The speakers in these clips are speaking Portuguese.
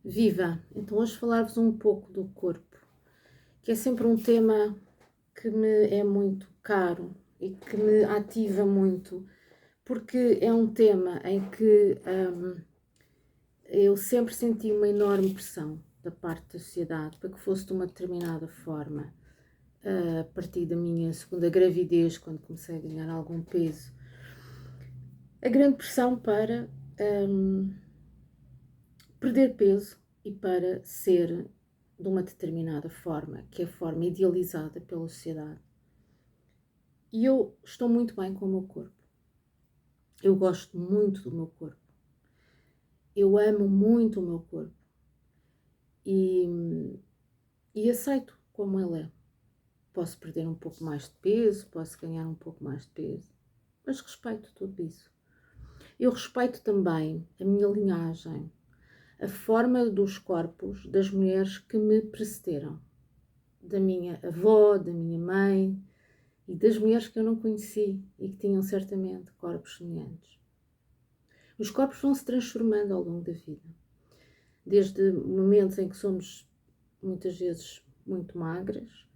Viva! Então hoje falar-vos um pouco do corpo, que é sempre um tema que me é muito caro e que me ativa muito, porque é um tema em que eu sempre senti uma enorme pressão da parte da sociedade para que fosse de uma determinada forma. A partir da minha segunda gravidez, quando comecei a ganhar algum peso, a grande pressão para perder peso e para ser de uma determinada forma, que é a forma idealizada pela sociedade. E eu estou muito bem com o meu corpo. Eu gosto muito do meu corpo. Eu amo muito o meu corpo. E aceito como ele é. Posso perder um pouco mais de peso, posso ganhar um pouco mais de peso, mas respeito tudo isso. Eu respeito também a minha linhagem, a forma dos corpos das mulheres que me precederam, da minha avó, da minha mãe e das mulheres que eu não conheci e que tinham certamente corpos semelhantes. Os corpos vão se transformando ao longo da vida, desde momentos em que somos muitas vezes muito magras,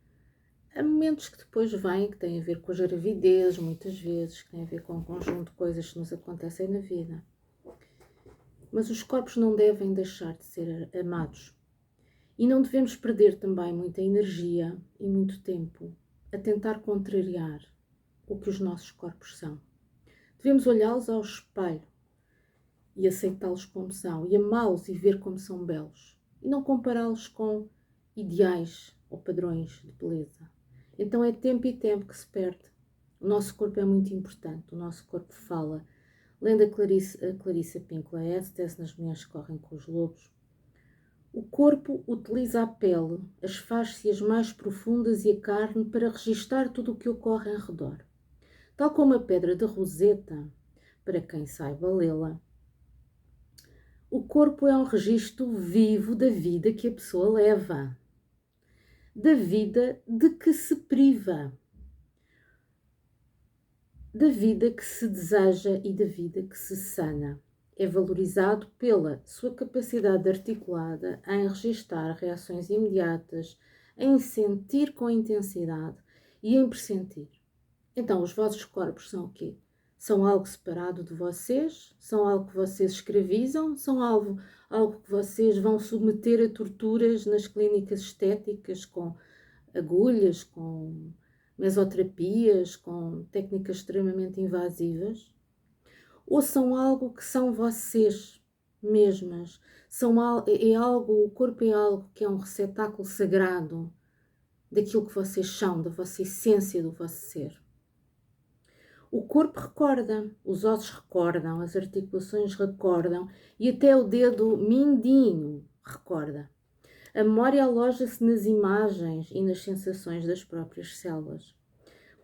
há momentos que depois vêm que têm a ver com as gravidezes, muitas vezes, que têm a ver com um conjunto de coisas que nos acontecem na vida. Mas os corpos não devem deixar de ser amados. E não devemos perder também muita energia e muito tempo a tentar contrariar o que os nossos corpos são. Devemos olhá-los ao espelho e aceitá-los como são, e amá-los e ver como são belos, e não compará-los com ideais ou padrões de beleza. Então é tempo e tempo que se perde. O nosso corpo é muito importante, o nosso corpo fala. Lendo a Clarissa Pinkola Estes, nas Mulheres que Correm com os Lobos, o corpo utiliza a pele, as fáscias mais profundas e a carne para registar tudo o que ocorre em redor. Tal como a pedra de Roseta, para quem saiba lê-la, o corpo é um registro vivo da vida que a pessoa leva, da vida de que se priva, da vida que se deseja e da vida que se sana. É valorizado pela sua capacidade articulada em registar reações imediatas, em sentir com intensidade e em pressentir. Então, os vossos corpos são o quê? São algo separado de vocês? São algo que vocês escravizam? São algo que vocês vão submeter a torturas nas clínicas estéticas com agulhas, com mesoterapias, com técnicas extremamente invasivas? Ou são algo que são vocês mesmas? O corpo é algo que é um receptáculo sagrado daquilo que vocês são, da vossa essência, do vosso ser. O corpo recorda, os ossos recordam, as articulações recordam e até o dedo mindinho recorda. A memória aloja-se nas imagens e nas sensações das próprias células.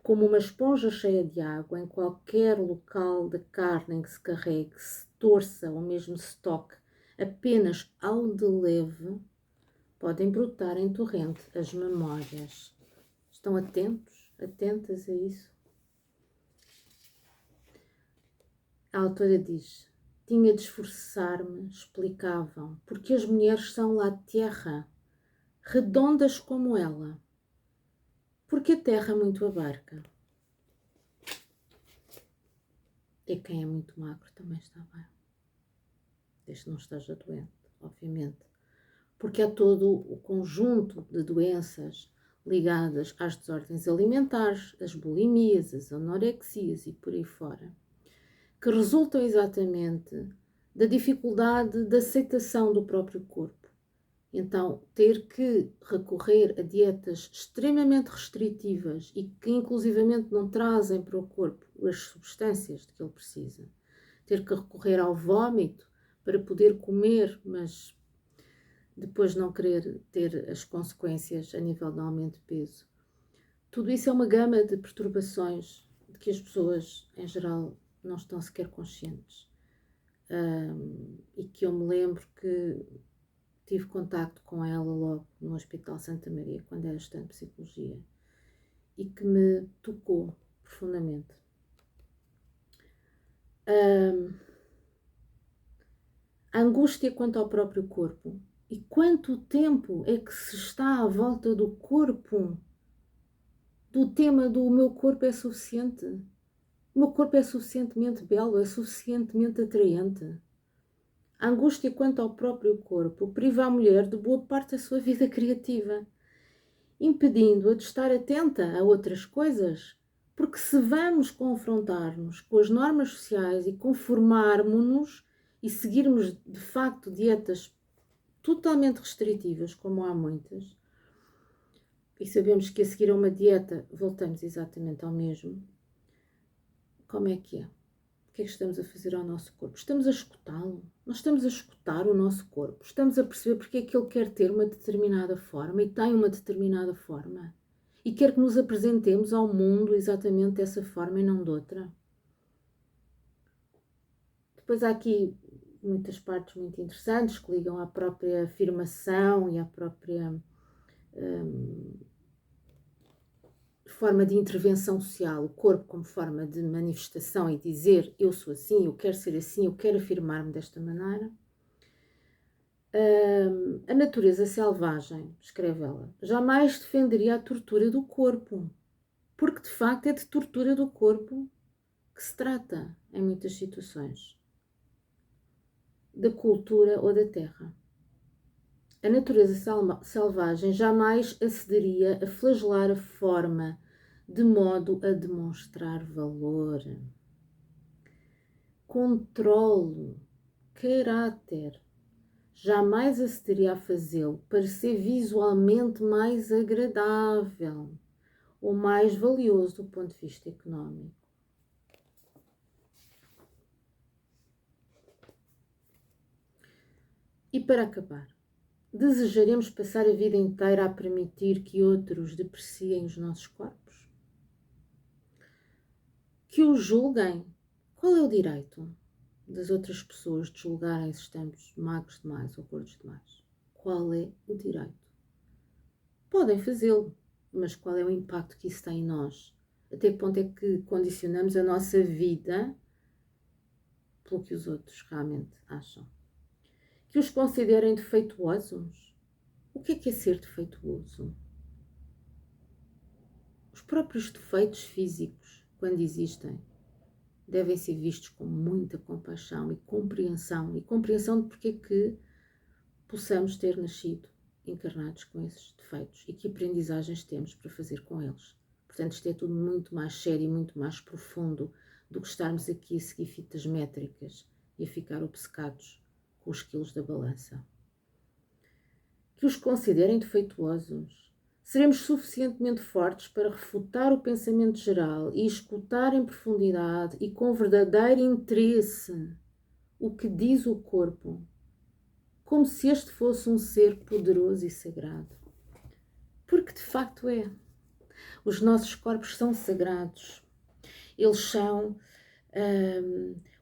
Como uma esponja cheia de água, em qualquer local da carne em que se carregue, se torça ou mesmo se toque, apenas ao de leve, podem brotar em torrente as memórias. Estão atentos, atentas a isso? A autora diz: tinha de esforçar-me, explicavam, porque as mulheres são lá de terra, redondas como ela, porque a terra muito abarca. E quem é muito magro também está bem, desde que não esteja doente, obviamente, porque há todo o conjunto de doenças ligadas às desordens alimentares, as bulimias, as anorexias e por aí fora, que resultam exatamente da dificuldade de aceitação do próprio corpo. Então, ter que recorrer a dietas extremamente restritivas e que inclusivamente não trazem para o corpo as substâncias de que ele precisa. Ter que recorrer ao vómito para poder comer, mas depois não querer ter as consequências a nível de aumento de peso. Tudo isso é uma gama de perturbações de que as pessoas, em geral, não estão sequer conscientes. E que eu me lembro que tive contacto com ela logo no Hospital Santa Maria, quando era estudante de Psicologia, e que me tocou profundamente. A angústia quanto ao próprio corpo E quanto tempo é que se está à volta do corpo, do tema do meu corpo é suficiente? O meu corpo é suficientemente belo, é suficientemente atraente. A angústia quanto ao próprio corpo priva a mulher de boa parte da sua vida criativa, impedindo-a de estar atenta a outras coisas, porque se vamos confrontar-nos com as normas sociais e conformarmos-nos e seguirmos de facto dietas totalmente restritivas, como há muitas, e sabemos que a seguir a uma dieta voltamos exatamente ao mesmo, como é que é? O que é que estamos a fazer ao nosso corpo? Estamos a escutá-lo? Nós estamos a escutar o nosso corpo? Estamos a perceber porque é que ele quer ter uma determinada forma e tem uma determinada forma? E quer que nos apresentemos ao mundo exatamente dessa forma e não de outra? Depois há aqui muitas partes muito interessantes que ligam à própria afirmação e à própria forma de intervenção social, o corpo como forma de manifestação e dizer eu sou assim, eu quero ser assim, eu quero afirmar-me desta maneira. A natureza selvagem, escreve ela, jamais defenderia a tortura do corpo, porque de facto é de tortura do corpo que se trata em muitas situações, da cultura ou da terra. A natureza selvagem jamais acederia a flagelar a forma de modo a demonstrar valor, controlo, caráter. Jamais acederia a fazê-lo para ser visualmente mais agradável ou mais valioso do ponto de vista económico. E para acabar, desejaremos passar a vida inteira a permitir que outros depreciem os nossos corpos? Que os julguem? Qual é o direito das outras pessoas de julgarem se estamos magros demais ou gordos demais? Qual é o direito? Podem fazê-lo, mas qual é o impacto que isso tem em nós? Até que ponto é que condicionamos a nossa vida pelo que os outros realmente acham? Que os considerem defeituosos? O que é ser defeituoso? Os próprios defeitos físicos, quando existem, devem ser vistos com muita compaixão e compreensão de porque é que possamos ter nascido encarnados com esses defeitos e que aprendizagens temos para fazer com eles. Portanto, isto é tudo muito mais sério e muito mais profundo do que estarmos aqui a seguir fitas métricas e a ficar obcecados com os quilos da balança. Que os considerem defeituosos. Seremos suficientemente fortes para refutar o pensamento geral e escutar em profundidade e com verdadeiro interesse o que diz o corpo, como se este fosse um ser poderoso e sagrado. Porque de facto é. Os nossos corpos são sagrados. Eles são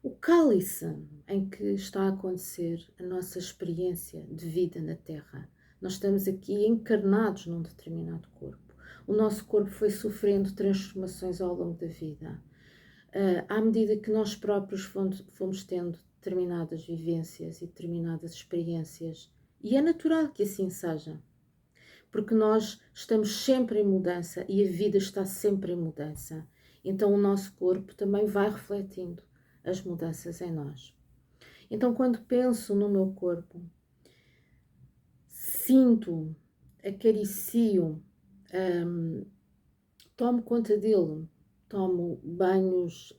o cálice em que está a acontecer a nossa experiência de vida na Terra. Nós estamos aqui encarnados num determinado corpo. O nosso corpo foi sofrendo transformações ao longo da vida. À medida que nós próprios fomos tendo determinadas vivências e determinadas experiências, e é natural que assim seja, porque nós estamos sempre em mudança e a vida está sempre em mudança. Então o nosso corpo também vai refletindo as mudanças em nós. Então quando penso no meu corpo, sinto, acaricio, tomo conta dele, tomo banhos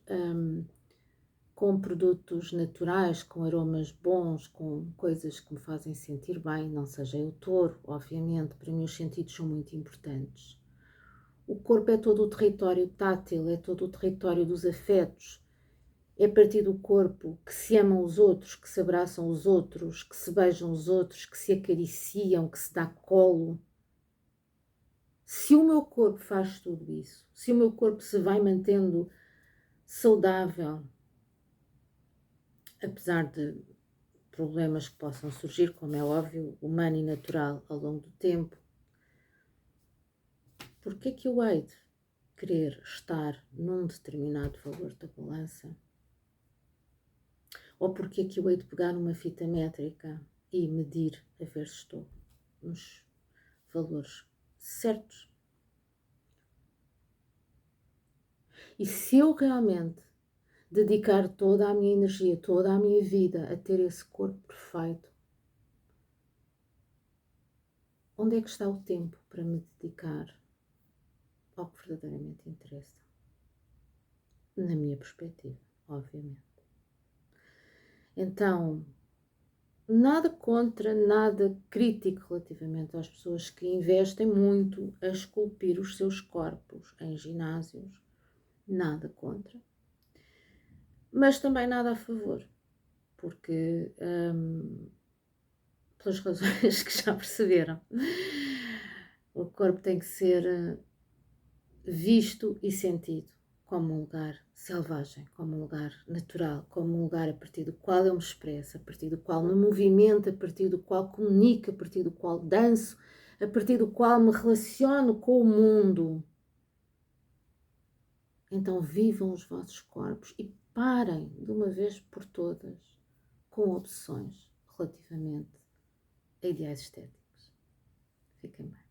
com produtos naturais, com aromas bons, com coisas que me fazem sentir bem, não seja eu touro, obviamente, para mim os sentidos são muito importantes. O corpo é todo o território tátil, é todo o território dos afetos. É a partir do corpo que se amam os outros, que se abraçam os outros, que se beijam os outros, que se acariciam, que se dá colo. Se o meu corpo faz tudo isso, se o meu corpo se vai mantendo saudável, apesar de problemas que possam surgir, como é óbvio, humano e natural ao longo do tempo, porque é que eu hei de querer estar num determinado valor da balança? Ou porque é que eu hei de pegar numa fita métrica e medir a ver se estou nos valores certos. E se eu realmente dedicar toda a minha energia, toda a minha vida a ter esse corpo perfeito, onde é que está o tempo para me dedicar ao que verdadeiramente interessa? Na minha perspectiva, obviamente. Então, nada contra, nada crítico relativamente às pessoas que investem muito a esculpir os seus corpos em ginásios. Nada contra. Mas também nada a favor. Porque, pelas razões que já perceberam, o corpo tem que ser visto e sentido como um lugar selvagem, como um lugar natural, como um lugar a partir do qual eu me expresso, a partir do qual me movimento, a partir do qual comunico, a partir do qual danço, a partir do qual me relaciono com o mundo. Então vivam os vossos corpos e parem de uma vez por todas com opções relativamente a ideais estéticos. Fiquem bem.